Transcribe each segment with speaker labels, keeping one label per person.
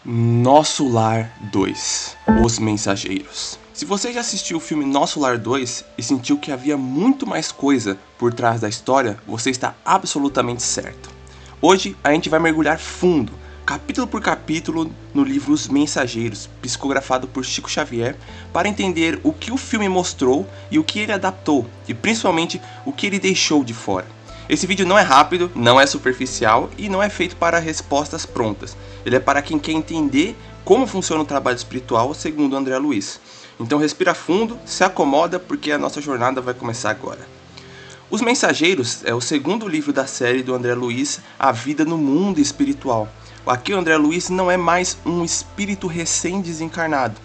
Speaker 1: Nosso Lar 2, Os Mensageiros. Se você já assistiu o filme Nosso Lar 2 e sentiu que havia muito mais coisa por trás da história, você está absolutamente certo. Hoje a gente vai mergulhar fundo, capítulo por capítulo, no livro Os Mensageiros, psicografado por Chico Xavier, para entender o que o filme mostrou e o que ele adaptou, e principalmente o que ele deixou de fora. Esse vídeo não é rápido, não é superficial e não é feito para respostas prontas. Ele é para quem quer entender como funciona o trabalho espiritual segundo André Luiz. Então respira fundo, se acomoda porque a nossa jornada vai começar agora. Os Mensageiros é o segundo livro da série do André Luiz, A Vida no Mundo Espiritual. Aqui o André Luiz não é mais um espírito recém-desencarnado.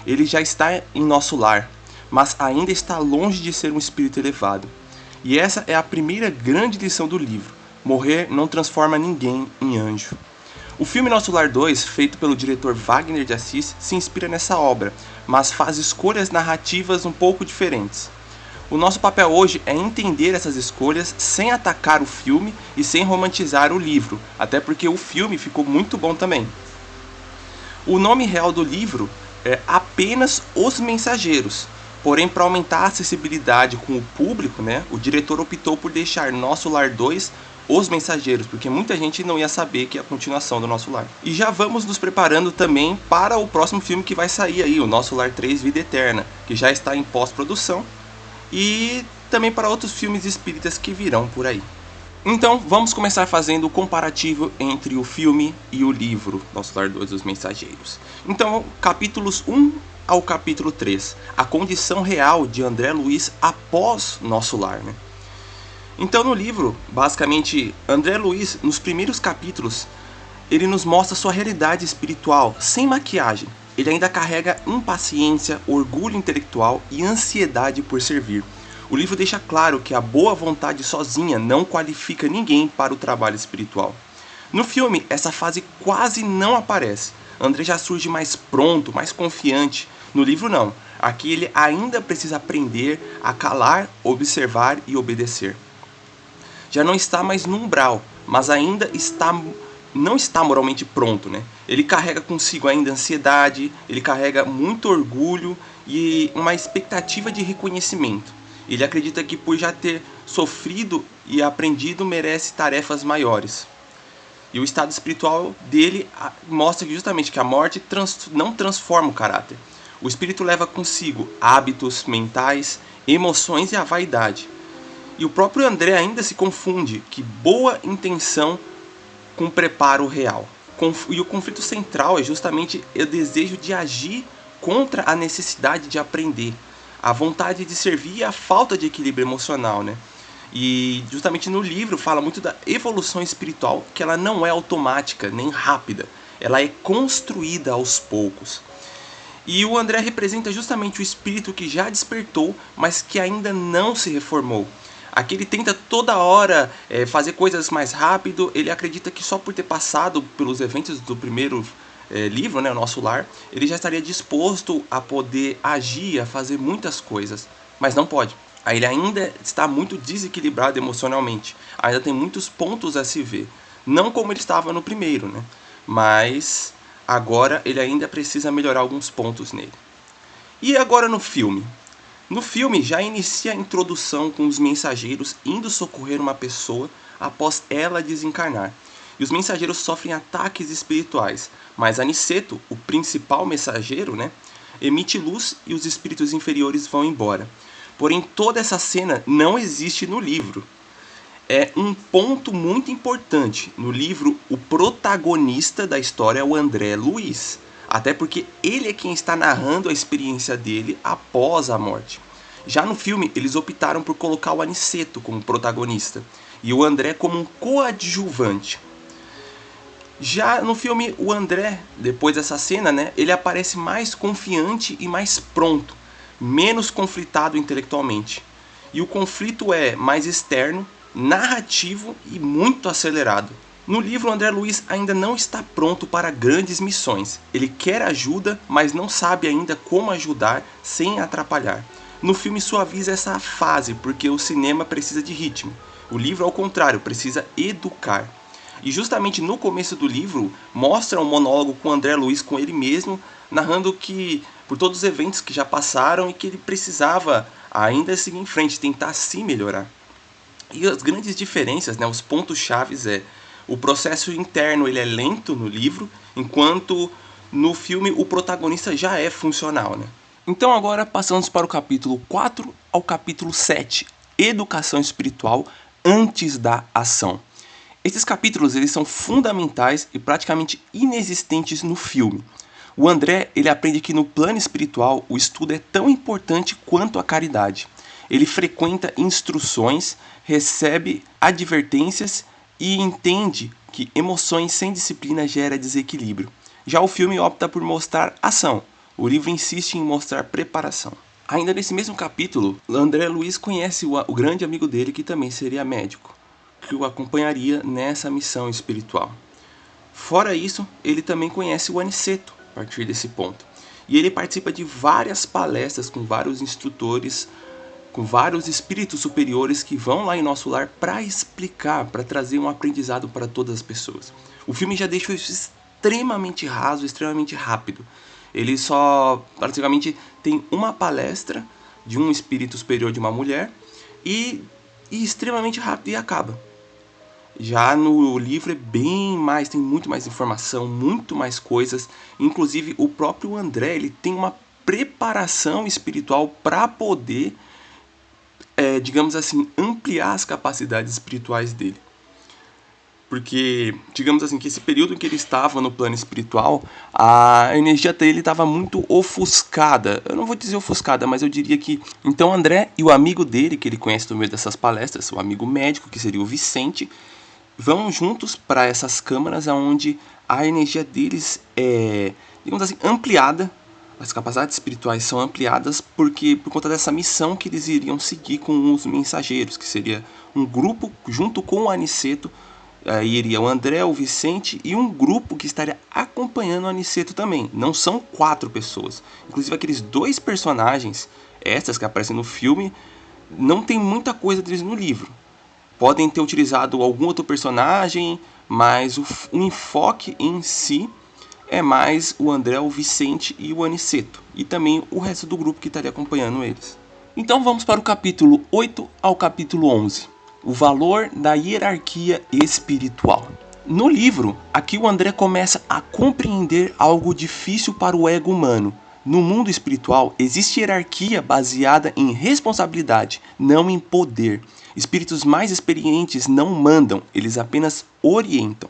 Speaker 1: Ele já está em nosso lar, mas ainda está longe de ser um espírito elevado. E essa é a primeira grande lição do livro: morrer não transforma ninguém em anjo. O filme Nosso Lar 2, feito pelo diretor Wagner de Assis, se inspira nessa obra, mas faz escolhas narrativas um pouco diferentes. O nosso papel hoje é entender essas escolhas sem atacar o filme e sem romantizar o livro, até porque o filme ficou muito bom também. O nome real do livro é apenas Os Mensageiros. Porém, para aumentar a acessibilidade com o público, o diretor optou por deixar Nosso Lar 2, Os Mensageiros, porque muita gente não ia saber que é a continuação do Nosso Lar. E já vamos nos preparando também para o próximo filme que vai sair aí, o Nosso Lar 3 Vida Eterna, que já está em pós-produção, e também para outros filmes espíritas que virão por aí. Então, vamos começar fazendo o comparativo entre o filme e o livro Nosso Lar 2, Os Mensageiros. Então, capítulos 1 ao capítulo 3, a condição real de André Luiz após Nosso Lar. Então, no livro, basicamente, André Luiz, nos primeiros capítulos, ele nos mostra sua realidade espiritual, sem maquiagem. Ele ainda carrega impaciência, orgulho intelectual e ansiedade por servir. O livro deixa claro que a boa vontade sozinha não qualifica ninguém para o trabalho espiritual. No filme, essa fase quase não aparece. André já surge mais pronto, mais confiante. No livro não. Aqui ele ainda precisa aprender a calar, observar e obedecer. Já não está mais no umbral, mas ainda não está moralmente pronto, Ele carrega consigo ainda ansiedade, ele carrega muito orgulho e uma expectativa de reconhecimento. Ele acredita que por já ter sofrido e aprendido merece tarefas maiores. E o estado espiritual dele mostra justamente que a morte não transforma o caráter. O espírito leva consigo hábitos mentais, emoções e a vaidade. E o próprio André ainda se confunde que boa intenção com preparo real. E o conflito central é justamente o desejo de agir contra a necessidade de aprender, a vontade de servir e a falta de equilíbrio emocional, E justamente no livro fala muito da evolução espiritual, que ela não é automática nem rápida, ela é construída aos poucos. E o André representa justamente o espírito que já despertou, mas que ainda não se reformou. Aqui ele tenta toda hora fazer coisas mais rápido, ele acredita que só por ter passado pelos eventos do primeiro livro, o Nosso Lar, ele já estaria disposto a poder agir, a fazer muitas coisas, mas não pode. Aí ele ainda está muito desequilibrado emocionalmente, ainda tem muitos pontos a se ver, não como ele estava no primeiro, mas agora ele ainda precisa melhorar alguns pontos nele. E agora no filme? No filme já inicia a introdução com os mensageiros indo socorrer uma pessoa após ela desencarnar. E os mensageiros sofrem ataques espirituais, mas Aniceto, o principal mensageiro, emite luz e os espíritos inferiores vão embora. Porém, toda essa cena não existe no livro. É um ponto muito importante. No livro, o protagonista da história é o André Luiz. Até porque ele é quem está narrando a experiência dele após a morte. Já no filme, eles optaram por colocar o Aniceto como protagonista e o André como um coadjuvante. Já no filme, o André, depois dessa cena, ele aparece mais confiante e mais pronto, menos conflitado intelectualmente. E o conflito é mais externo, narrativo e muito acelerado. No livro, o André Luiz ainda não está pronto para grandes missões. Ele quer ajuda, mas não sabe ainda como ajudar sem atrapalhar. No filme suaviza essa fase, porque o cinema precisa de ritmo. O livro, ao contrário, precisa educar. E justamente no começo do livro mostra um monólogo com o André Luiz, com ele mesmo, narrando que por todos os eventos que já passaram e que ele precisava ainda seguir em frente, tentar se melhorar. E as grandes diferenças, né, os pontos chaves o processo interno ele é lento no livro, enquanto no filme o protagonista já é funcional, né? Então agora passamos para o capítulo 4 ao capítulo 7, Educação Espiritual antes da ação. Esses capítulos eles são fundamentais e praticamente inexistentes no filme. O André ele aprende que no plano espiritual o estudo é tão importante quanto a caridade. Ele frequenta instruções, recebe advertências e entende que emoções sem disciplina gera desequilíbrio. Já o filme opta por mostrar ação. O livro insiste em mostrar preparação. Ainda nesse mesmo capítulo, André Luiz conhece o grande amigo dele que também seria médico, que o acompanharia nessa missão espiritual. Fora isso, ele também conhece o Aniceto, a partir desse ponto. E ele participa de várias palestras com vários instrutores, com vários espíritos superiores que vão lá em nosso lar para explicar, para trazer um aprendizado para todas as pessoas. O filme já deixou isso extremamente raso, extremamente rápido. Ele só praticamente tem uma palestra de um espírito superior de uma mulher e extremamente rápido e acaba. Já no livro é bem mais, tem muito mais informação, muito mais coisas. Inclusive o próprio André ele tem uma preparação espiritual para poder, digamos assim, ampliar as capacidades espirituais dele. Porque, digamos assim, que esse período em que ele estava no plano espiritual, a energia dele estava muito ofuscada. Eu não vou dizer ofuscada, mas eu diria que... Então André e o amigo dele, que ele conhece no meio dessas palestras, o amigo médico, que seria o Vicente, vão juntos para essas câmaras onde a energia deles é, digamos assim, ampliada. As capacidades espirituais são ampliadas por conta dessa missão que eles iriam seguir com os mensageiros, que seria um grupo junto com o Aniceto. Aí iria o André, o Vicente e um grupo que estaria acompanhando o Aniceto também. Não são 4 pessoas. Inclusive aqueles 2 personagens, essas que aparecem no filme, não tem muita coisa deles no livro. Podem ter utilizado algum outro personagem, mas o enfoque em si é mais o André, o Vicente e o Aniceto. E também o resto do grupo que estaria acompanhando eles. Então vamos para o capítulo 8 ao capítulo 11. O valor da hierarquia espiritual. No livro, aqui o André começa a compreender algo difícil para o ego humano. No mundo espiritual, existe hierarquia baseada em responsabilidade, não em poder. Espíritos mais experientes não mandam, eles apenas orientam.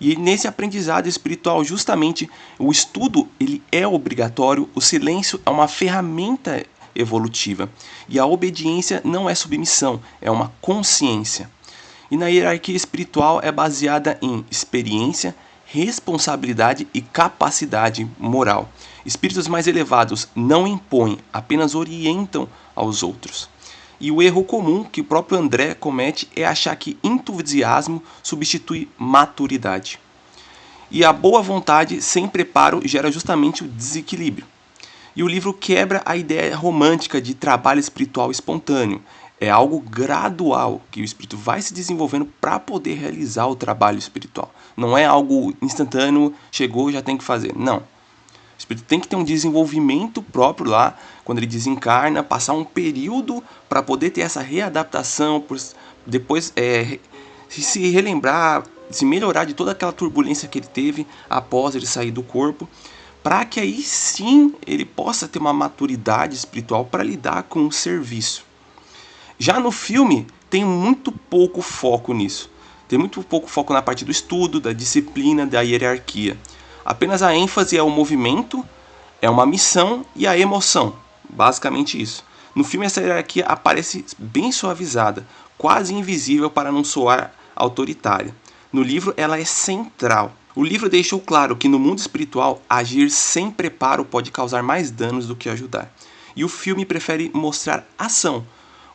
Speaker 1: E nesse aprendizado espiritual, justamente, o estudo ele é obrigatório, o silêncio é uma ferramenta evolutiva. E a obediência não é submissão, é uma consciência. E na hierarquia espiritual é baseada em experiência, responsabilidade e capacidade moral. Espíritos mais elevados não impõem, apenas orientam aos outros. E o erro comum que o próprio André comete é achar que entusiasmo substitui maturidade. E a boa vontade sem preparo gera justamente o desequilíbrio. E o livro quebra a ideia romântica de trabalho espiritual espontâneo. É algo gradual, que o espírito vai se desenvolvendo para poder realizar o trabalho espiritual. Não é algo instantâneo, chegou, já tem que fazer. Não. O espírito tem que ter um desenvolvimento próprio lá, quando ele desencarna, passar um período para poder ter essa readaptação, depois se relembrar, se melhorar de toda aquela turbulência que ele teve após ele sair do corpo, para que aí sim ele possa ter uma maturidade espiritual para lidar com o serviço. Já no filme tem muito pouco foco nisso. Tem muito pouco foco na parte do estudo, da disciplina, da hierarquia. Apenas a ênfase é o movimento, é uma missão e a emoção. Basicamente isso. No filme essa hierarquia aparece bem suavizada, quase invisível para não soar autoritária. No livro ela é central. O livro deixou claro que no mundo espiritual, agir sem preparo pode causar mais danos do que ajudar. E o filme prefere mostrar ação.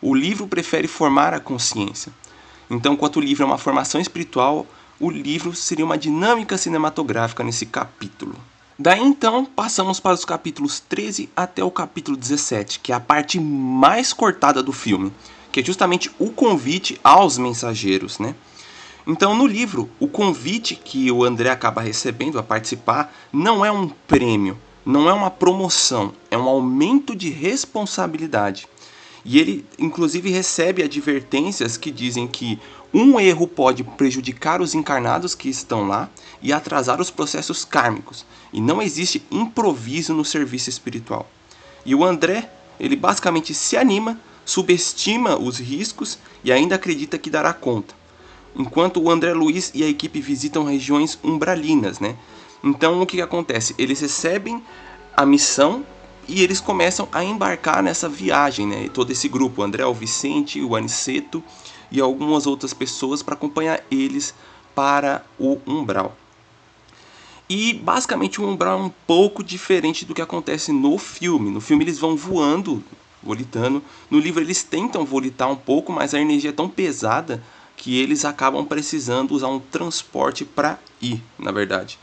Speaker 1: O livro prefere formar a consciência. Então, enquanto o livro é uma formação espiritual, o livro seria uma dinâmica cinematográfica nesse capítulo. Daí então, passamos para os capítulos 13 até o capítulo 17, que é a parte mais cortada do filme, que é justamente o convite aos mensageiros, né? Então, no livro, o convite que o André acaba recebendo a participar não é um prêmio, não é uma promoção, é um aumento de responsabilidade. E ele, inclusive, recebe advertências que dizem que um erro pode prejudicar os encarnados que estão lá e atrasar os processos kármicos. E não existe improviso no serviço espiritual. E o André, ele basicamente se anima, subestima os riscos e ainda acredita que dará conta. Enquanto o André Luiz e a equipe visitam regiões umbralinas, né? Então o que acontece? Eles recebem a missão e eles começam a embarcar nessa viagem, né? Todo esse grupo, o André, o Vicente, o Aniceto e algumas outras pessoas para acompanhar eles para o umbral. E basicamente o umbral é um pouco diferente do que acontece no filme. No filme eles vão voando, volitando. No livro eles tentam volitar um pouco, mas a energia é tão pesada que eles acabam precisando usar um transporte para ir, na verdade.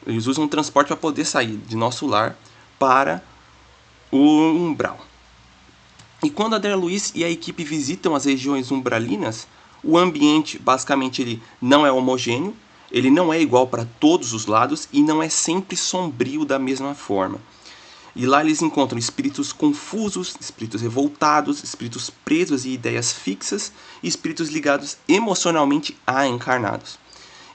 Speaker 1: Eles usam um transporte para poder sair de nosso lar para o umbral. E quando André Luiz e a equipe visitam as regiões umbralinas, o ambiente basicamente ele não é homogêneo, ele não é igual para todos os lados e não é sempre sombrio da mesma forma. E lá eles encontram espíritos confusos, espíritos revoltados, espíritos presos em ideias fixas e espíritos ligados emocionalmente a encarnados.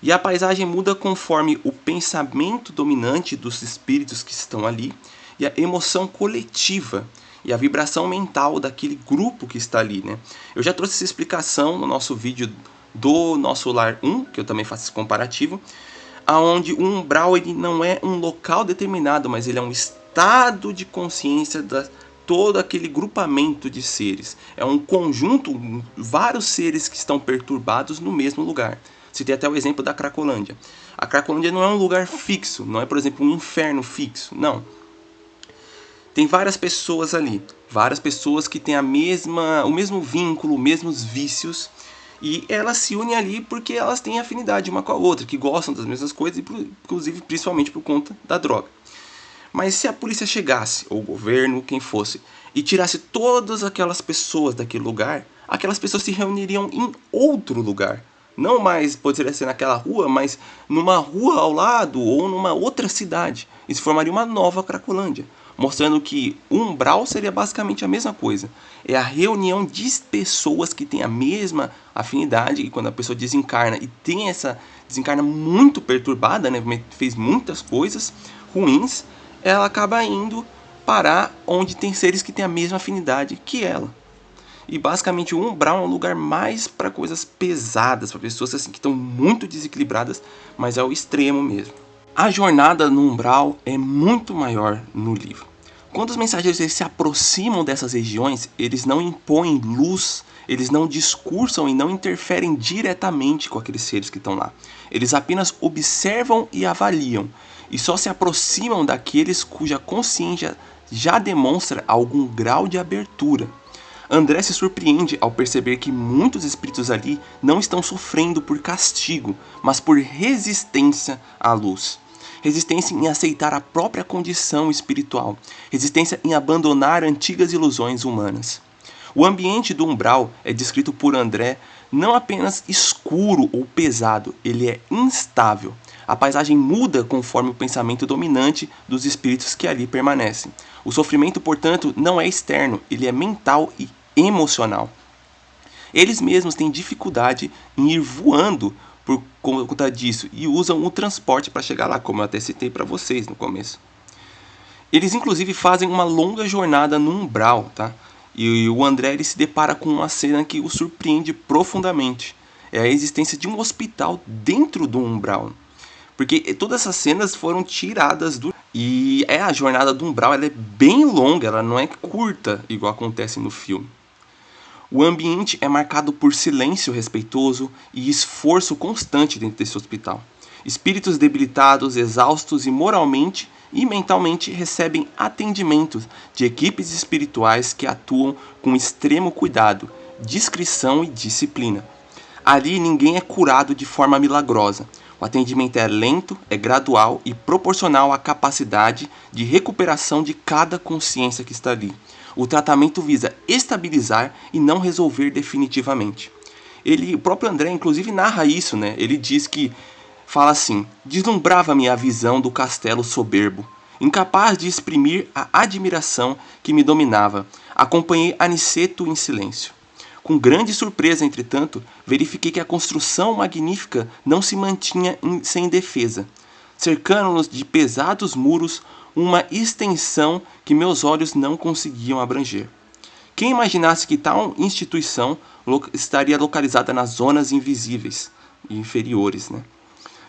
Speaker 1: E a paisagem muda conforme o pensamento dominante dos espíritos que estão ali e a emoção coletiva e a vibração mental daquele grupo que está ali, né? Eu já trouxe essa explicação no nosso vídeo do Nosso Lar 1, que eu também faço esse comparativo, aonde o umbral ele não é um local determinado, mas ele é um estado de consciência da todo aquele grupamento de seres. É um conjunto, vários seres que estão perturbados no mesmo lugar. Citei até o exemplo da Cracolândia. A Cracolândia não é um lugar fixo, não é, por exemplo, um inferno fixo, não. Tem várias pessoas ali, várias pessoas que têm o mesmo vínculo, os mesmos vícios, e elas se unem ali porque elas têm afinidade uma com a outra, que gostam das mesmas coisas, inclusive principalmente por conta da droga. Mas se a polícia chegasse, ou o governo, quem fosse, e tirasse todas aquelas pessoas daquele lugar, aquelas pessoas se reuniriam em outro lugar. Não mais poderia ser naquela rua, mas numa rua ao lado ou numa outra cidade. E se formaria uma nova Cracolândia, mostrando que o umbral seria basicamente a mesma coisa. É a reunião de pessoas que têm a mesma afinidade, e quando a pessoa desencarna e tem essa desencarna muito perturbada, né, fez muitas coisas ruins, ela acaba indo parar onde tem seres que têm a mesma afinidade que ela. E basicamente o umbral é um lugar mais para coisas pesadas, para pessoas assim, que estão muito desequilibradas, mas é o extremo mesmo. A jornada no umbral é muito maior no livro. Quando os mensageiros se aproximam dessas regiões, eles não impõem luz, eles não discursam e não interferem diretamente com aqueles seres que estão lá. Eles apenas observam e avaliam, e só se aproximam daqueles cuja consciência já demonstra algum grau de abertura. André se surpreende ao perceber que muitos espíritos ali não estão sofrendo por castigo, mas por resistência à luz. Resistência em aceitar a própria condição espiritual. Resistência em abandonar antigas ilusões humanas. O ambiente do umbral é descrito por André não apenas escuro ou pesado, ele é instável. A paisagem muda conforme o pensamento dominante dos espíritos que ali permanecem. O sofrimento, portanto, não é externo, ele é mental e emocional. Eles mesmos têm dificuldade em ir voando por conta disso e usam o transporte para chegar lá, como eu até citei para vocês no começo. Eles inclusive fazem uma longa jornada no umbral, tá? E o André ele se depara com uma cena que o surpreende profundamente. É a existência de um hospital dentro do umbral. Porque todas essas cenas foram tiradas do... E a jornada do umbral ela é bem longa, ela não é curta, igual acontece no filme. O ambiente é marcado por silêncio respeitoso e esforço constante dentro desse hospital. Espíritos debilitados, exaustos e moralmente e mentalmente recebem atendimentos de equipes espirituais que atuam com extremo cuidado, discrição e disciplina. Ali ninguém é curado de forma milagrosa. O atendimento é lento, é gradual e proporcional à capacidade de recuperação de cada consciência que está ali. O tratamento visa estabilizar e não resolver definitivamente. O próprio André, inclusive, narra isso, né? Ele diz que, fala assim: deslumbrava-me a visão do castelo soberbo, incapaz de exprimir a admiração que me dominava. Acompanhei Aniceto em silêncio. Com grande surpresa, entretanto, verifiquei que a construção magnífica não se mantinha sem defesa. Cercando-nos de pesados muros uma extensão que meus olhos não conseguiam abranger. Quem imaginasse que tal instituição estaria localizada nas zonas invisíveis e inferiores, né?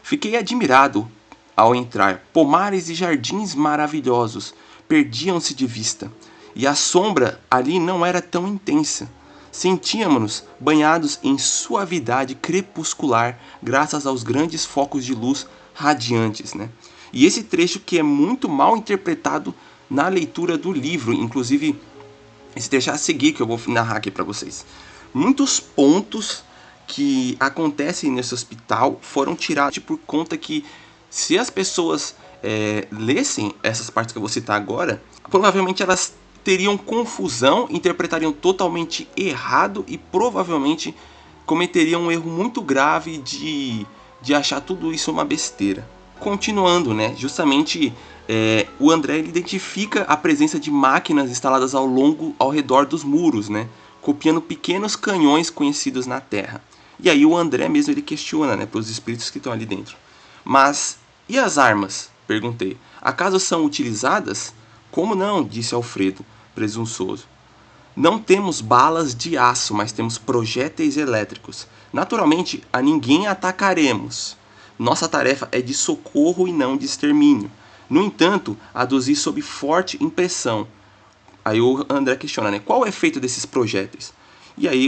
Speaker 1: Fiquei admirado ao entrar. Pomares e jardins maravilhosos perdiam-se de vista, e a sombra ali não era tão intensa. Sentíamos-nos banhados em suavidade crepuscular, graças aos grandes focos de luz radiantes, né? E esse trecho que é muito mal interpretado na leitura do livro, inclusive esse trecho a seguir que eu vou narrar aqui para vocês. Muitos pontos que acontecem nesse hospital foram tirados por conta que, se as pessoas lessem essas partes que eu vou citar agora, provavelmente elas teriam confusão, interpretariam totalmente errado e provavelmente cometeriam um erro muito grave de achar tudo isso uma besteira. Continuando, né, justamente o André ele identifica a presença de máquinas instaladas ao redor dos muros, né, copiando pequenos canhões conhecidos na Terra. E aí o André mesmo ele questiona, né, para os espíritos que estão ali dentro. Mas e as armas? Perguntei. Acaso são utilizadas? Como não? Disse Alfredo, presunçoso. Não temos balas de aço, mas temos projéteis elétricos. Naturalmente, a ninguém atacaremos. Nossa tarefa é de socorro e não de extermínio. No entanto, aduzir sob forte impressão. Aí o André questiona, né? Qual é o efeito desses projéteis? E aí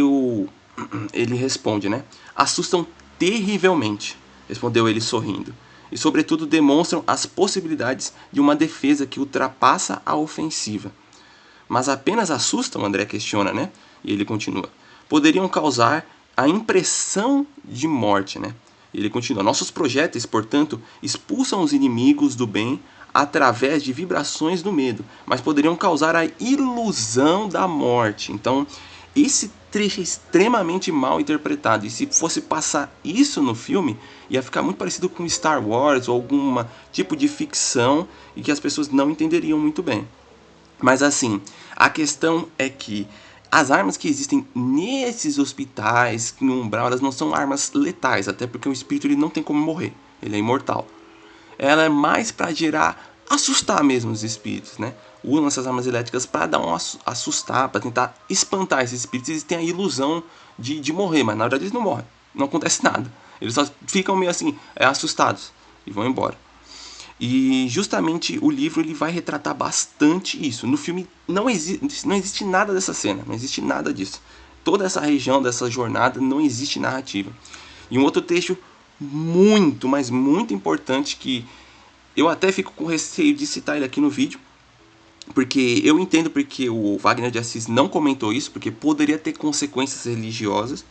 Speaker 1: ele responde, né? Assustam terrivelmente, respondeu ele sorrindo. E sobretudo demonstram as possibilidades de uma defesa que ultrapassa a ofensiva. Mas apenas assustam, André questiona, né? E ele continua. Poderiam causar a impressão de morte, né? E ele continua. Nossos projéteis, portanto, expulsam os inimigos do bem através de vibrações do medo, mas poderiam causar a ilusão da morte. Então, esse trecho é extremamente mal interpretado. E se fosse passar isso no filme, ia ficar muito parecido com Star Wars ou algum tipo de ficção e que as pessoas não entenderiam muito bem. Mas assim, a questão é que as armas que existem nesses hospitais, no umbral, elas não são armas letais, até porque o espírito ele não tem como morrer, ele é imortal. Ela é mais para gerar, assustar mesmo os espíritos, né? Usam essas armas elétricas para dar um assustar, para tentar espantar esses espíritos. Eles têm a ilusão de morrer, mas na verdade eles não morrem, não acontece nada. Eles só ficam meio assim, assustados e vão embora. E justamente o livro ele vai retratar bastante isso. No filme não existe nada dessa cena, não existe nada disso. Toda essa região, dessa jornada, não existe narrativa. E um outro trecho muito, mas muito importante que eu até fico com receio de citar ele aqui no vídeo, porque eu entendo porque o Wagner de Assis não comentou isso, porque poderia ter consequências religiosas.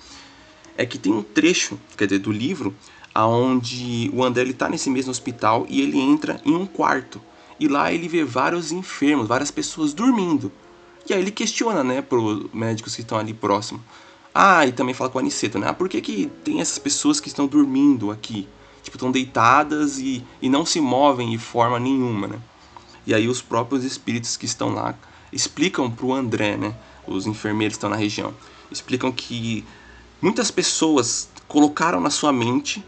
Speaker 1: É que tem um trecho, quer dizer, do livro, onde o André está nesse mesmo hospital e ele entra em um quarto. E lá ele vê vários enfermos, várias pessoas dormindo. E aí ele questiona, né, para os médicos que estão ali próximo. E também fala com o Aniceto, né? Por que tem essas pessoas que estão dormindo aqui? Tipo, estão deitadas e não se movem de forma nenhuma, né? E aí os próprios espíritos que estão lá explicam para o André, né? Os enfermeiros que estão na região. Explicam que muitas pessoas colocaram na sua mente,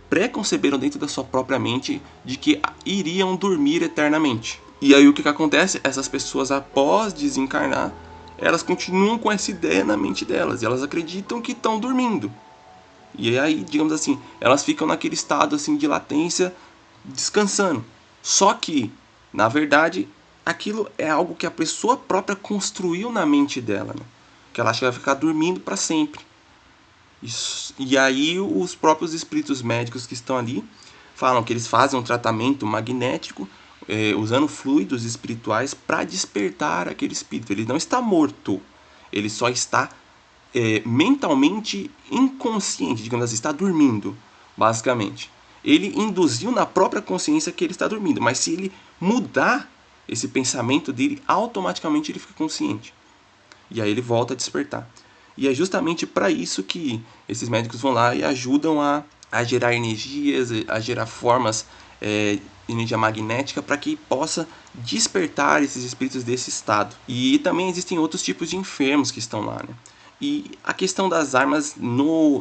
Speaker 1: preconceberam dentro da sua própria mente, de que iriam dormir eternamente. E aí o que acontece? Essas pessoas, após desencarnar, elas continuam com essa ideia na mente delas. E elas acreditam que estão dormindo. E aí, digamos assim, elas ficam naquele estado assim de latência, descansando. Só que, na verdade, aquilo é algo que a pessoa própria construiu na mente dela, né? Que ela acha que vai ficar dormindo para sempre. E aí os próprios espíritos médicos que estão ali falam que eles fazem um tratamento magnético usando fluidos espirituais para despertar aquele espírito. Ele não está morto, ele só está mentalmente inconsciente, digamos assim, está dormindo, basicamente. Ele induziu na própria consciência que ele está dormindo, mas se ele mudar esse pensamento dele, automaticamente ele fica consciente. E aí ele volta a despertar. E é justamente para isso que esses médicos vão lá e ajudam a gerar energias, a gerar formas, energia magnética, para que possa despertar esses espíritos desse estado. E também existem outros tipos de enfermos que estão lá, né? E a questão das armas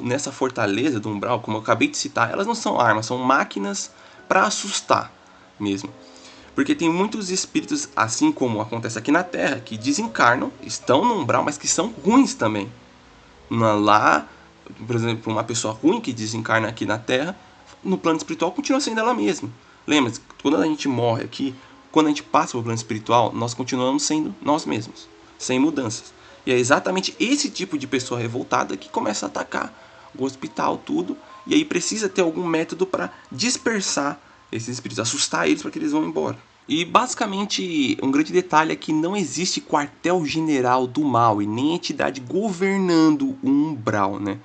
Speaker 1: nessa fortaleza do umbral, como eu acabei de citar, elas não são armas, são máquinas para assustar mesmo. Porque tem muitos espíritos, assim como acontece aqui na Terra, que desencarnam, estão no umbral, mas que são ruins também. Lá, por exemplo, uma pessoa ruim que desencarna aqui na Terra, no plano espiritual continua sendo ela mesma. Lembra, quando a gente morre aqui, quando a gente passa para o plano espiritual, nós continuamos sendo nós mesmos, sem mudanças. E é exatamente esse tipo de pessoa revoltada que começa a atacar o hospital, tudo, e aí precisa ter algum método para dispersar esses espíritos, assustar eles para que eles vão embora. E basicamente, um grande detalhe é que não existe quartel-general do mal e nem entidade governando o umbral, né?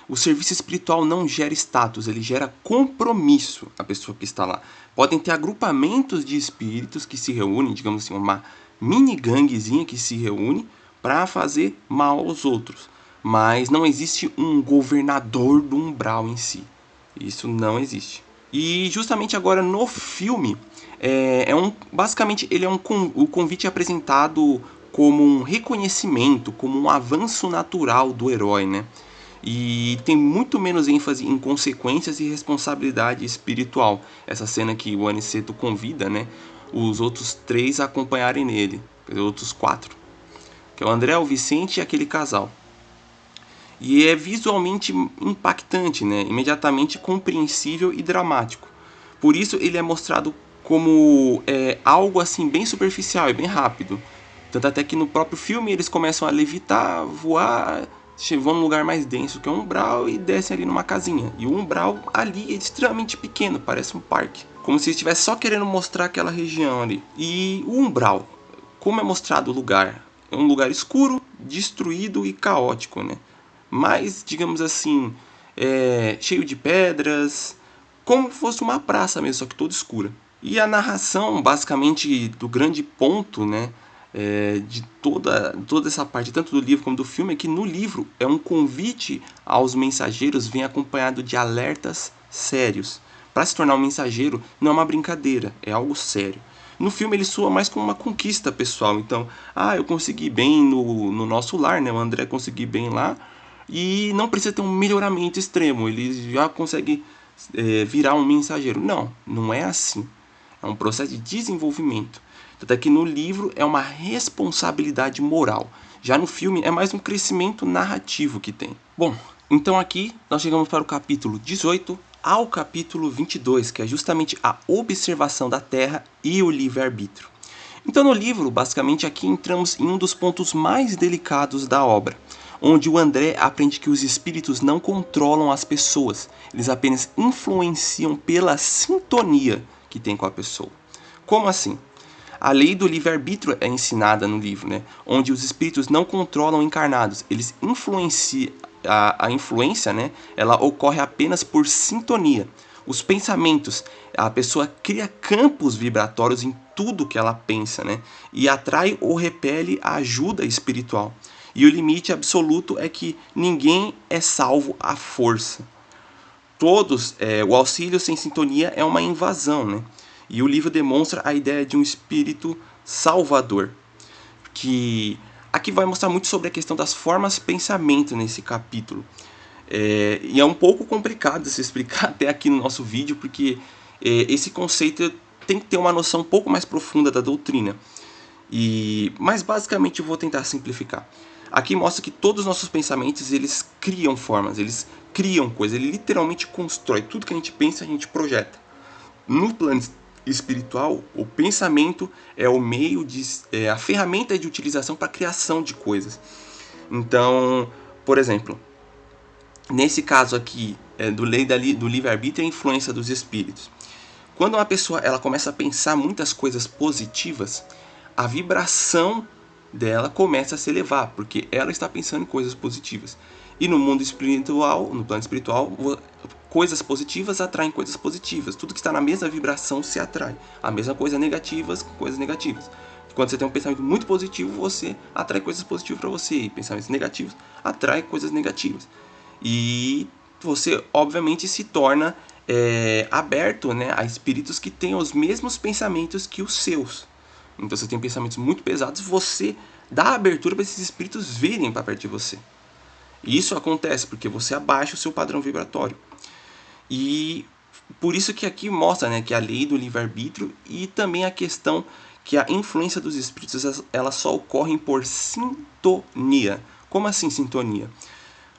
Speaker 1: O serviço espiritual não gera status, ele gera compromisso a pessoa que está lá. Podem ter agrupamentos de espíritos que se reúnem, digamos assim, uma mini ganguezinha que se reúne para fazer mal aos outros. Mas não existe um governador do umbral em si. Isso não existe. E justamente agora no filme, basicamente ele é o convite é apresentado como um reconhecimento, como um avanço natural do herói, né? E tem muito menos ênfase em consequências e responsabilidade espiritual. Essa cena que o Aniceto convida, né, os outros 3 a acompanharem nele, os outros 4, que é o André, o Vicente e aquele casal. E é visualmente impactante, né? Imediatamente compreensível e dramático. Por isso ele é mostrado como algo assim bem superficial e bem rápido. Tanto até que no próprio filme eles começam a levitar, voar, vão num lugar mais denso que é um umbral e descem ali numa casinha. E o umbral ali é extremamente pequeno, parece um parque. Como se estivesse só querendo mostrar aquela região ali. E o umbral, como é mostrado o lugar? É um lugar escuro, destruído e caótico, né? Mas, digamos assim, cheio de pedras, como se fosse uma praça mesmo, só que toda escura. E a narração, basicamente, do grande ponto, né, de toda essa parte, tanto do livro como do filme, é que no livro é um convite aos mensageiros, vem acompanhado de alertas sérios. Para se tornar um mensageiro não é uma brincadeira, é algo sério. No filme ele soa mais como uma conquista pessoal. Então, eu consegui bem no nosso lar, né? O André consegui bem lá. E não precisa ter um melhoramento extremo. Ele já consegue virar um mensageiro. Não, não é assim. É um processo de desenvolvimento. Tanto é que no livro é uma responsabilidade moral. Já no filme é mais um crescimento narrativo que tem. Bom, então aqui nós chegamos para o capítulo 18 ao capítulo 22, que é justamente a observação da Terra e o livre-arbítrio. Então no livro, basicamente aqui entramos em um dos pontos mais delicados da obra, onde o André aprende que os espíritos não controlam as pessoas, eles apenas influenciam pela sintonia que tem com a pessoa. Como assim? A lei do livre-arbítrio é ensinada no livro, né? Onde os espíritos não controlam encarnados, eles influenciam. A influência, né? Ela ocorre apenas por sintonia. Os pensamentos, a pessoa cria campos vibratórios em tudo que ela pensa, né? E atrai ou repele a ajuda espiritual. E o limite absoluto é que ninguém é salvo à força. O auxílio sem sintonia é uma invasão, né? E o livro demonstra a ideia de um espírito salvador, que aqui vai mostrar muito sobre a questão das formas de pensamento nesse capítulo. E é um pouco complicado de se explicar até aqui no nosso vídeo, porque esse conceito tem que ter uma noção um pouco mais profunda da doutrina. Mas basicamente eu vou tentar simplificar. Aqui mostra que todos os nossos pensamentos, eles criam formas, eles criam coisas, ele literalmente constrói. Tudo que a gente pensa, a gente projeta. No plano espiritual, o pensamento é o meio a ferramenta de utilização para a criação de coisas. Então, por exemplo, nesse caso aqui do livre-arbítrio, é a influência dos espíritos. Quando uma pessoa ela começa a pensar muitas coisas positivas, a vibração dela começa a se elevar, porque ela está pensando em coisas positivas. E no mundo espiritual, no plano espiritual, coisas positivas atraem coisas positivas. Tudo que está na mesma vibração se atrai. A mesma coisa negativas com coisas negativas. Quando você tem um pensamento muito positivo, você atrai coisas positivas para você. E pensamentos negativos atrai coisas negativas. E você, obviamente, se torna aberto, né, a espíritos que têm os mesmos pensamentos que os seus. Então, você tem pensamentos muito pesados, você dá abertura para esses espíritos virem para perto de você. E isso acontece porque você abaixa o seu padrão vibratório. E por isso que aqui mostra, né, que a lei do livre-arbítrio e também a questão que a influência dos espíritos ela só ocorre por sintonia. Como assim sintonia?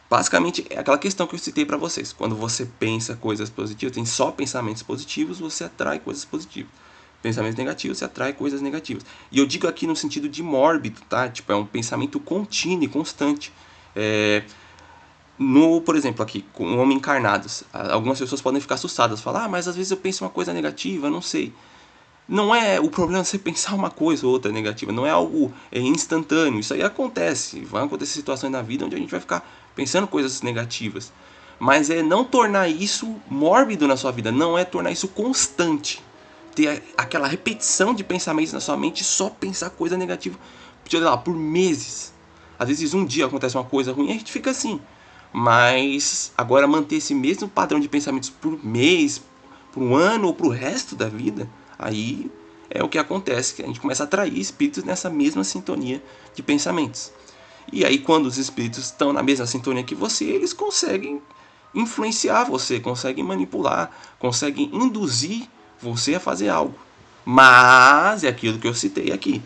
Speaker 1: Basicamente é aquela questão que eu citei para vocês. Quando você pensa coisas positivas, tem só pensamentos positivos, você atrai coisas positivas. Pensamentos negativos, você atrai coisas negativas. E eu digo aqui no sentido de mórbido, tá? Tipo, é um pensamento contínuo, constante. Por exemplo, aqui, com o homem encarnados, algumas pessoas podem ficar assustadas, falar, mas às vezes eu penso uma coisa negativa, não sei. Não é o problema você pensar uma coisa ou outra negativa, não é algo instantâneo. Isso aí acontece, vai acontecer situações na vida onde a gente vai ficar pensando coisas negativas. Mas é não tornar isso mórbido na sua vida, não é tornar isso constante. Ter aquela repetição de pensamentos na sua mente e só pensar coisa negativa, sei lá, por meses. Às vezes um dia acontece uma coisa ruim e a gente fica assim. Mas agora manter esse mesmo padrão de pensamentos por mês, por um ano ou pro resto da vida, aí é o que acontece, que a gente começa a atrair espíritos nessa mesma sintonia de pensamentos. E aí quando os espíritos estão na mesma sintonia que você, eles conseguem influenciar você, conseguem manipular, conseguem induzir você a fazer algo. Mas é aquilo que eu citei aqui.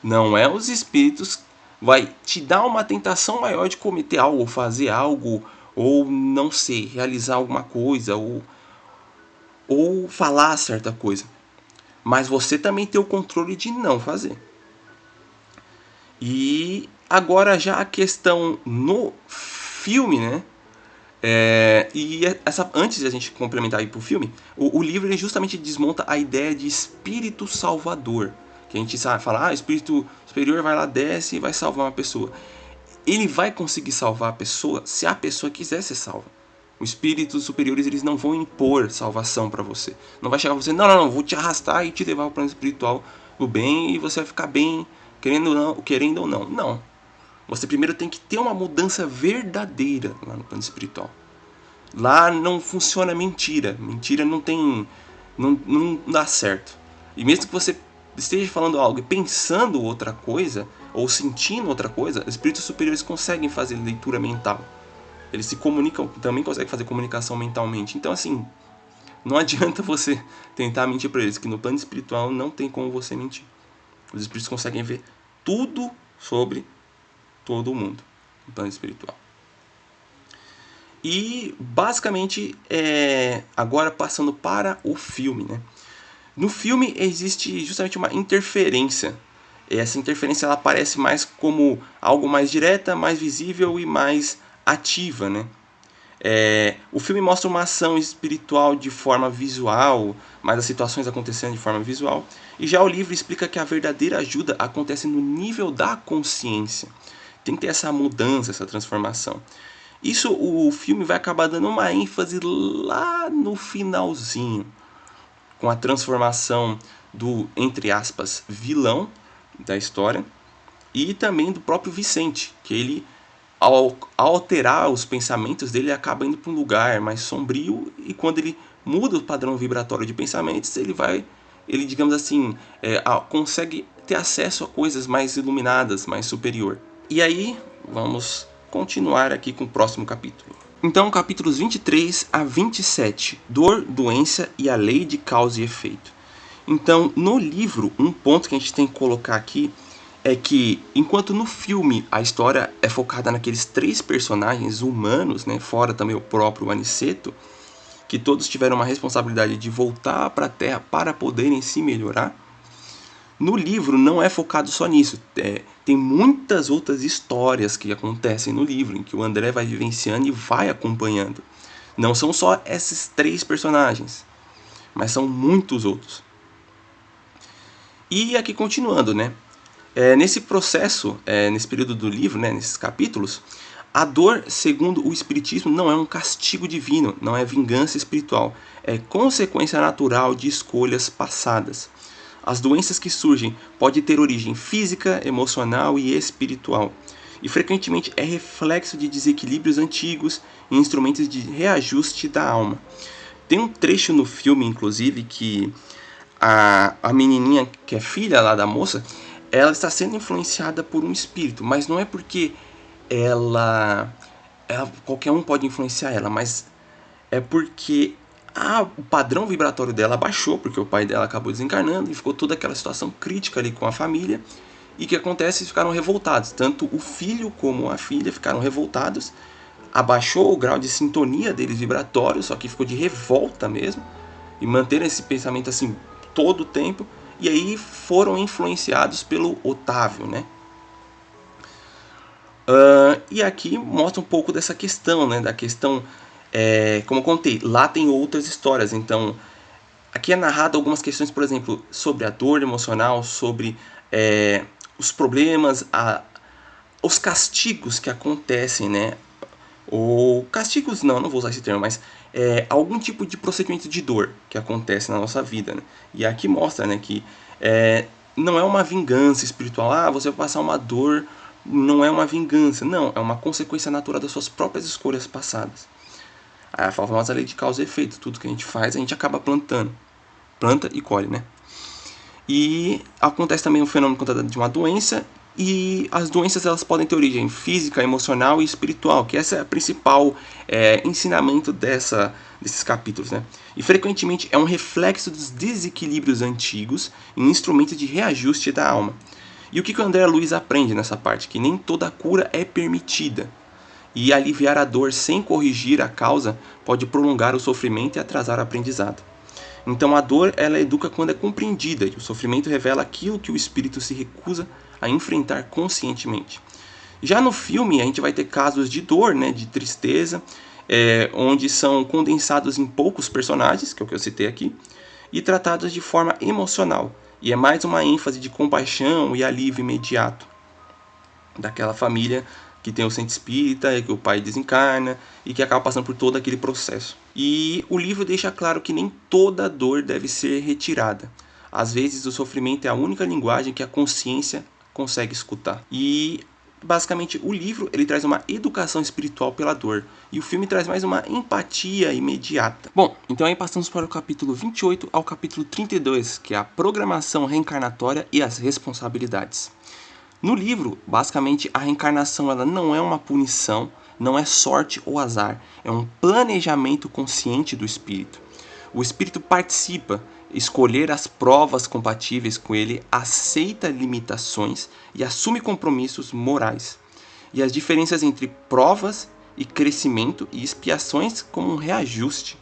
Speaker 1: Não é os espíritos vai te dar uma tentação maior de cometer algo, fazer algo, ou não sei, realizar alguma coisa, ou falar certa coisa. Mas você também tem o controle de não fazer. E agora já a questão no filme, né? Antes de a gente complementar aí pro filme, o livro ele justamente desmonta a ideia de espírito salvador. Que a gente sabe, fala, espírito superior vai lá, desce e vai salvar uma pessoa. Ele vai conseguir salvar a pessoa se a pessoa quiser ser salva. Os espíritos superiores eles não vão impor salvação para você. Não vai chegar você, não, vou te arrastar e te levar ao plano espiritual do bem e você vai ficar bem, querendo ou não. Não. Você primeiro tem que ter uma mudança verdadeira lá no plano espiritual. Lá não funciona mentira. Mentira não tem. Não dá certo. E mesmo que você esteja falando algo e pensando outra coisa, ou sentindo outra coisa, os espíritos superiores conseguem fazer leitura mental. Eles se comunicam, também conseguem fazer comunicação mentalmente. Então, assim, não adianta você tentar mentir para eles, que no plano espiritual não tem como você mentir. Os espíritos conseguem ver tudo sobre todo mundo no plano espiritual. E basicamente, agora passando para o filme, né? No filme existe justamente uma interferência. Essa interferência ela aparece mais como algo mais direta, mais visível e mais ativa, né? O filme mostra uma ação espiritual de forma visual, mas as situações acontecendo de forma visual. E já o livro explica que a verdadeira ajuda acontece no nível da consciência. Tem que ter essa mudança, essa transformação. Isso o filme vai acabar dando uma ênfase lá no finalzinho, com a transformação do, entre aspas, vilão da história e também do próprio Vicente, que ele, ao alterar os pensamentos dele, acaba indo para um lugar mais sombrio e quando ele muda o padrão vibratório de pensamentos, ele digamos assim, consegue ter acesso a coisas mais iluminadas, mais superior. E aí, vamos continuar aqui com o próximo capítulo. Então, capítulos 23 a 27, Dor, Doença e a Lei de Causa e Efeito. Então, no livro, um ponto que a gente tem que colocar aqui é que, enquanto no filme a história é focada naqueles 3 personagens humanos, né, fora também o próprio Aniceto, que todos tiveram uma responsabilidade de voltar para a Terra para poderem se melhorar, no livro não é focado só nisso. Tem muitas outras histórias que acontecem no livro, em que o André vai vivenciando e vai acompanhando. Não são só esses 3 personagens, mas são muitos outros. E aqui continuando, né? Nesse processo, nesse período do livro, né, nesses capítulos, a dor, segundo o Espiritismo, não é um castigo divino, não é vingança espiritual. É consequência natural de escolhas passadas. As doenças que surgem podem ter origem física, emocional e espiritual, e frequentemente é reflexo de desequilíbrios antigos e instrumentos de reajuste da alma. Tem um trecho no filme, inclusive, que a menininha, que é filha lá da moça, ela está sendo influenciada por um espírito, mas não é porque qualquer um pode influenciar ela, mas é porque o padrão vibratório dela baixou, porque o pai dela acabou desencarnando e ficou toda aquela situação crítica ali com a família. E o que acontece? Eles ficaram revoltados. Tanto o filho como a filha ficaram revoltados. Abaixou o grau de sintonia deles vibratório, só que ficou de revolta mesmo. E manteram esse pensamento assim todo o tempo. E aí foram influenciados pelo Otávio, né? E aqui mostra um pouco dessa questão, né? Da questão, como eu contei, lá tem outras histórias. Então, aqui é narrado algumas questões, por exemplo, sobre a dor emocional, sobre os problemas, os castigos que acontecem, né? Ou castigos não vou usar esse termo, mas algum tipo de procedimento de dor que acontece na nossa vida, né? E aqui mostra, né, que não é uma vingança espiritual. Você vai passar uma dor, não é uma vingança, não, é uma consequência natural das suas próprias escolhas passadas. A famosa lei de causa e efeito, tudo que a gente faz, a gente acaba plantando. Planta e colhe, né? E acontece também um fenômeno de uma doença, e as doenças elas podem ter origem física, emocional e espiritual, que esse é o principal ensinamento desses capítulos, né? E frequentemente é um reflexo dos desequilíbrios antigos em instrumentos de reajuste da alma. E o que o André Luiz aprende nessa parte? Que nem toda cura é permitida. E aliviar a dor sem corrigir a causa pode prolongar o sofrimento e atrasar o aprendizado. Então a dor ela educa quando é compreendida, e o sofrimento revela aquilo que o espírito se recusa a enfrentar conscientemente. Já no filme a gente vai ter casos de dor, né, de tristeza, onde são condensados em poucos personagens, que é o que eu citei aqui, e tratados de forma emocional. E é mais uma ênfase de compaixão e alívio imediato daquela família que tem o centro espírita, que o pai desencarna e que acaba passando por todo aquele processo. E o livro deixa claro que nem toda dor deve ser retirada. Às vezes o sofrimento é a única linguagem que a consciência consegue escutar. E basicamente o livro ele traz uma educação espiritual pela dor, e o filme traz mais uma empatia imediata. Bom, então aí passamos para o capítulo 28 ao capítulo 32, que é a programação reencarnatória e as responsabilidades. No livro, basicamente, a reencarnação ela não é uma punição, não é sorte ou azar, é um planejamento consciente do espírito. O espírito participa, escolher as provas compatíveis com ele, aceita limitações e assume compromissos morais. E as diferenças entre provas e crescimento e expiações como um reajuste.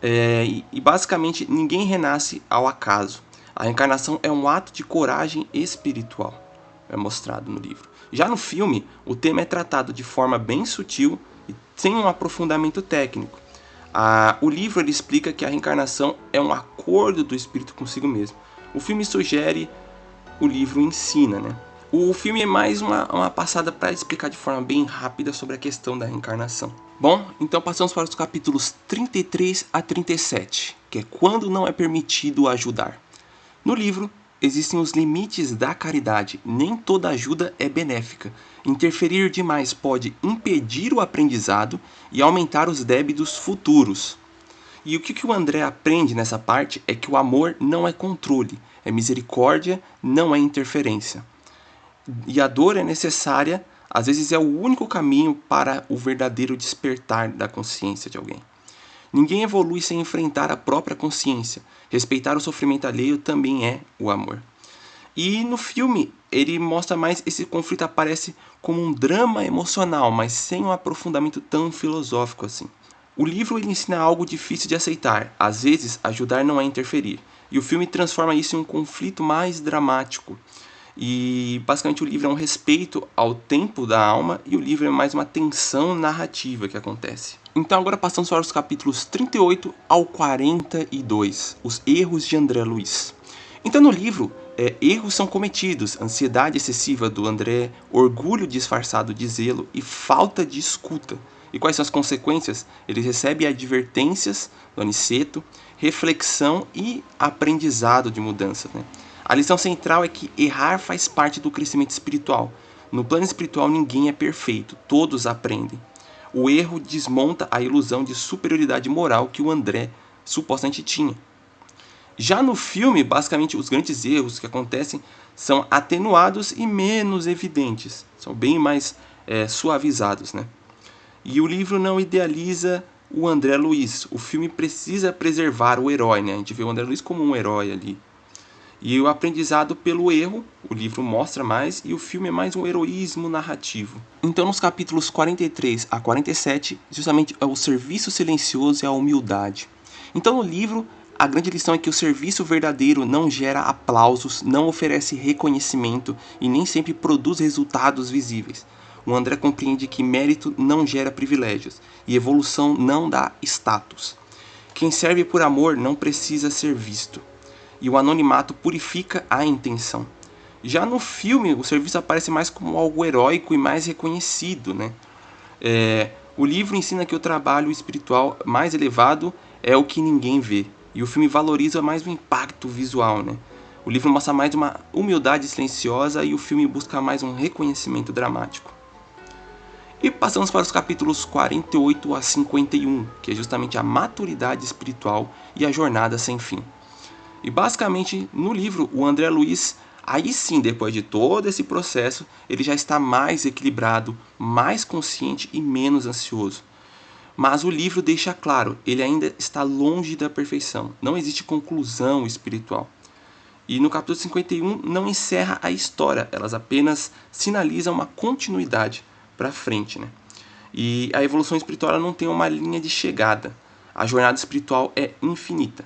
Speaker 1: E basicamente ninguém renasce ao acaso. A reencarnação é um ato de coragem espiritual, é mostrado no livro. Já no filme, o tema é tratado de forma bem sutil e sem um aprofundamento técnico. O livro ele explica que a reencarnação é um acordo do espírito consigo mesmo. O filme sugere, o livro ensina, né? O filme é mais uma passada para explicar de forma bem rápida sobre a questão da reencarnação. Bom, então passamos para os capítulos 33 a 37, que é quando não é permitido ajudar. No livro, existem os limites da caridade. Nem toda ajuda é benéfica. Interferir demais pode impedir o aprendizado e aumentar os débitos futuros. E o que o André aprende nessa parte é que o amor não é controle, é misericórdia, não é interferência. E a dor é necessária, às vezes é o único caminho para o verdadeiro despertar da consciência de alguém. Ninguém evolui sem enfrentar a própria consciência. Respeitar o sofrimento alheio também é o amor. E no filme, ele mostra mais esse conflito, aparece como um drama emocional, mas sem um aprofundamento tão filosófico assim. O livro ele ensina algo difícil de aceitar. Às vezes, ajudar não é interferir. E o filme transforma isso em um conflito mais dramático. E basicamente o livro é um respeito ao tempo da alma, e o livro é mais uma tensão narrativa que acontece. Então agora passamos para os capítulos 38 ao 42, os erros de André Luiz. Então no livro, erros são cometidos, ansiedade excessiva do André, orgulho disfarçado de zelo e falta de escuta. E quais são as consequências? Ele recebe advertências do Aniceto, reflexão e aprendizado de mudança, né? A lição central é que errar faz parte do crescimento espiritual. No plano espiritual ninguém é perfeito, todos aprendem. O erro desmonta a ilusão de superioridade moral que o André supostamente tinha. Já no filme, basicamente, os grandes erros que acontecem são atenuados e menos evidentes. São bem mais suavizados, né? E o livro não idealiza o André Luiz. O filme precisa preservar o herói, né? A gente vê o André Luiz como um herói ali. E o aprendizado pelo erro, o livro mostra mais, e o filme é mais um heroísmo narrativo. Então, nos capítulos 43 a 47, justamente é o serviço silencioso e a humildade. Então, no livro, a grande lição é que o serviço verdadeiro não gera aplausos, não oferece reconhecimento e nem sempre produz resultados visíveis. O André compreende que mérito não gera privilégios e evolução não dá status. Quem serve por amor não precisa ser visto. E o anonimato purifica a intenção. Já no filme, o serviço aparece mais como algo heróico e mais reconhecido, né? O livro ensina que o trabalho espiritual mais elevado é o que ninguém vê. E o filme valoriza mais o impacto visual, né? O livro mostra mais uma humildade silenciosa e o filme busca mais um reconhecimento dramático. E passamos para os capítulos 48 a 51, que é justamente a maturidade espiritual e a jornada sem fim. E basicamente, no livro, o André Luiz, aí sim, depois de todo esse processo, ele já está mais equilibrado, mais consciente e menos ansioso. Mas o livro deixa claro, ele ainda está longe da perfeição. Não existe conclusão espiritual. E no capítulo 51 não encerra a história, elas apenas sinalizam uma continuidade para frente, né? E a evolução espiritual não tem uma linha de chegada. A jornada espiritual é infinita.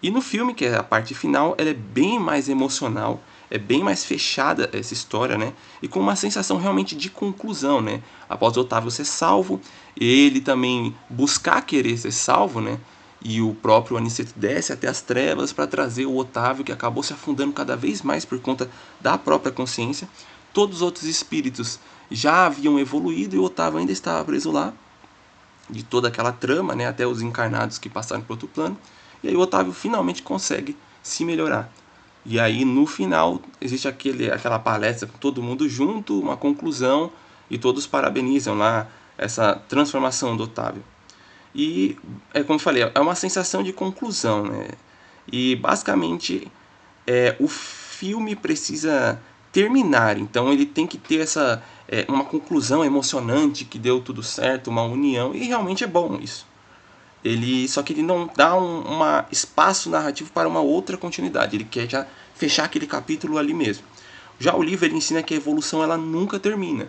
Speaker 1: E no filme, que é a parte final, ela é bem mais emocional, é bem mais fechada essa história, né? E com uma sensação realmente de conclusão, né? Após o Otávio ser salvo, ele também buscar querer ser salvo, né? E o próprio Aniceto desce até as trevas para trazer o Otávio, que acabou se afundando cada vez mais por conta da própria consciência. Todos os outros espíritos já haviam evoluído e o Otávio ainda estava preso lá, de toda aquela trama, né? Até os encarnados que passaram para outro plano. E aí o Otávio finalmente consegue se melhorar. E aí no final existe aquela palestra com todo mundo junto, uma conclusão, e todos parabenizam lá essa transformação do Otávio. E é como eu falei, é uma sensação de conclusão, né? E basicamente o filme precisa terminar, então ele tem que ter uma conclusão emocionante que deu tudo certo, uma união, e realmente é bom isso. Só que ele não dá espaço narrativo para uma outra continuidade. Ele quer já fechar aquele capítulo ali mesmo. Já o livro ele ensina que a evolução ela nunca termina,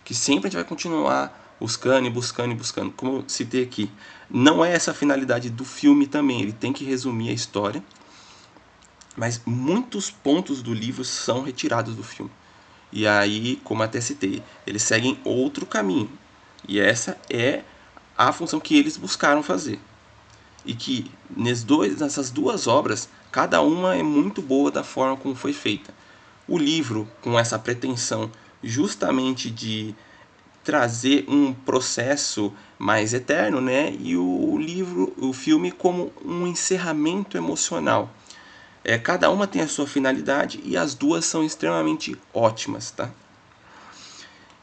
Speaker 1: que sempre a gente vai continuar buscando e buscando e buscando. Como eu citei aqui, não é essa a finalidade do filme também. Ele tem que resumir a história, mas muitos pontos do livro são retirados do filme. E aí, como até citei, eles seguem outro caminho. E essa é a função que eles buscaram fazer. E que nessas duas obras, cada uma é muito boa da forma como foi feita. O livro, com essa pretensão justamente de trazer um processo mais eterno, né? E o filme como um encerramento emocional. Cada uma tem a sua finalidade e as duas são extremamente ótimas, tá?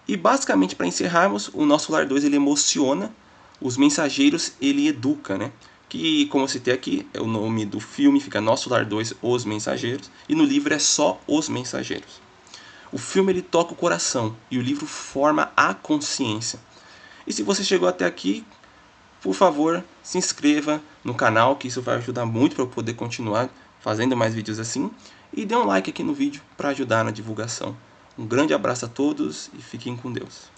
Speaker 1: E basicamente, para encerrarmos, o Nosso Lar 2 ele emociona, Os Mensageiros ele educa, né? Que, como eu citei aqui, é o nome do filme, fica Nosso Lar 2, Os Mensageiros, e no livro é só Os Mensageiros. O filme ele toca o coração e o livro forma a consciência. E se você chegou até aqui, por favor, se inscreva no canal, que isso vai ajudar muito para eu poder continuar fazendo mais vídeos assim. E dê um like aqui no vídeo para ajudar na divulgação. Um grande abraço a todos e fiquem com Deus.